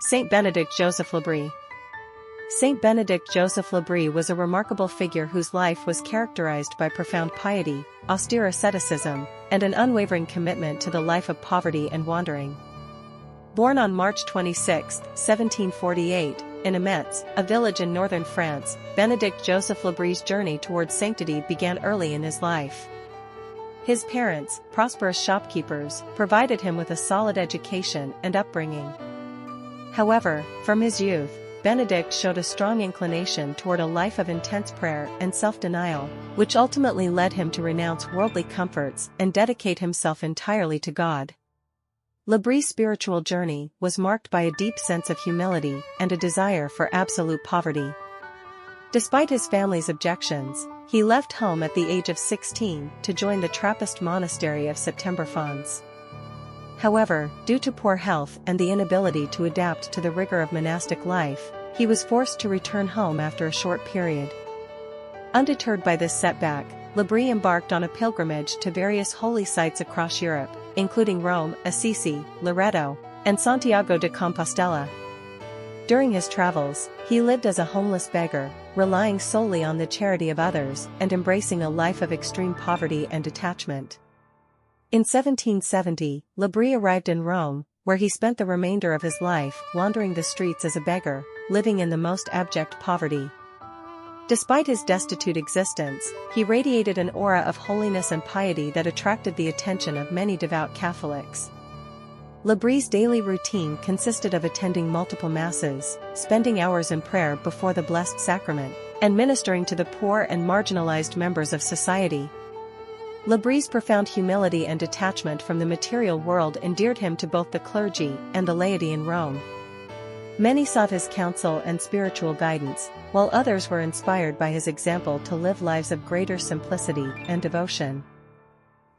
St.Benedict Joseph Labre. St.Benedict Joseph Labre was a remarkable figure whose life was characterized by profound piety, austere asceticism, and an unwavering commitment to the life of poverty and wandering. Born on March 26, 1748, in Ametz, a village in northern France, Benedict Joseph Labre's journey towards sanctity began early in his life. His parents, prosperous shopkeepers, provided him with a solid education and upbringing. However, from his youth, Benedict showed a strong inclination toward a life of intense prayer and self-denial, which ultimately led him to renounce worldly comforts and dedicate himself entirely to God. Labre's spiritual journey was marked by a deep sense of humility and a desire for absolute poverty. Despite his family's objections, he left home at the age of 16 to join the Trappist monastery of September-Fonds. However, due to poor health and the inability to adapt to the rigor of monastic life, he was forced to return home after a short period. Undeterred by this setback, Labre embarked on a pilgrimage to various holy sites across Europe, including Rome, Assisi, Loreto, and Santiago de Compostela. During his travels, he lived as a homeless beggar, relying solely on the charity of others and embracing a life of extreme poverty and detachment. In 1770, Labre arrived in Rome, where he spent the remainder of his life wandering the streets as a beggar, living in the most abject poverty. Despite his destitute existence, he radiated an aura of holiness and piety that attracted the attention of many devout Catholics. Labre's daily routine consisted of attending multiple masses, spending hours in prayer before the Blessed Sacrament, and ministering to the poor and marginalized members of society. Labre's profound humility and detachment from the material world endeared him to both the clergy and the laity in Rome. Many sought his counsel and spiritual guidance, while others were inspired by his example to live lives of greater simplicity and devotion.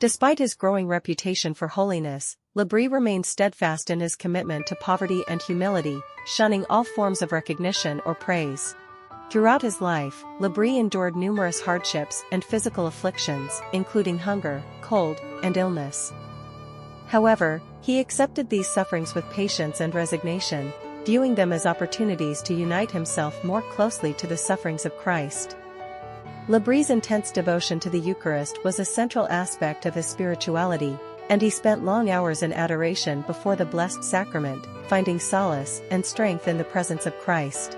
Despite his growing reputation for holiness, Labre remained steadfast in his commitment to poverty and humility, shunning all forms of recognition or praise. Throughout his life, Labre endured numerous hardships and physical afflictions, including hunger, cold, and illness. However, he accepted these sufferings with patience and resignation, viewing them as opportunities to unite himself more closely to the sufferings of Christ. Labre's intense devotion to the Eucharist was a central aspect of his spirituality, and he spent long hours in adoration before the Blessed Sacrament, finding solace and strength in the presence of Christ.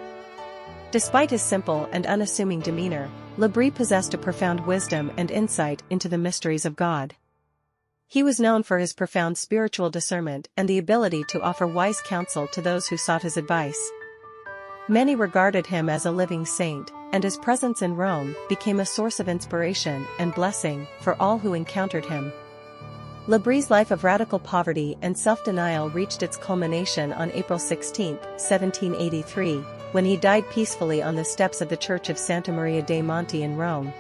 Despite his simple and unassuming demeanor, Labre possessed a profound wisdom and insight into the mysteries of God. He was known for his profound spiritual discernment and the ability to offer wise counsel to those who sought his advice. Many regarded him as a living saint, and his presence in Rome became a source of inspiration and blessing for all who encountered him. Labre's life of radical poverty and self-denial reached its culmination on April 16, 1783, when he died peacefully on the steps of the Church of Santa Maria dei Monti in Rome.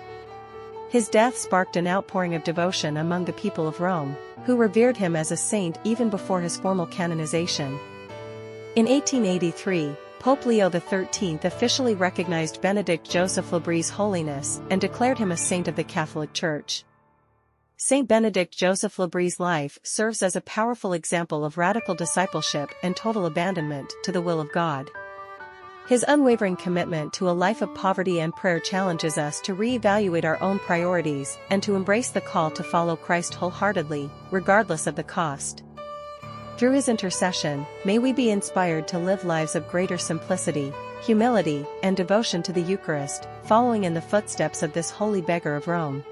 His death sparked an outpouring of devotion among the people of Rome, who revered him as a saint even before his formal canonization. In 1883, Pope Leo XIII officially recognized Benedict Joseph Labre's holiness and declared him a saint of the Catholic Church. St. Benedict Joseph Labre's life serves as a powerful example of radical discipleship and total abandonment to the will of God. His unwavering commitment to a life of poverty and prayer challenges us to reevaluate our own priorities and to embrace the call to follow Christ wholeheartedly, regardless of the cost. Through his intercession, may we be inspired to live lives of greater simplicity, humility, and devotion to the Eucharist, following in the footsteps of this holy beggar of Rome.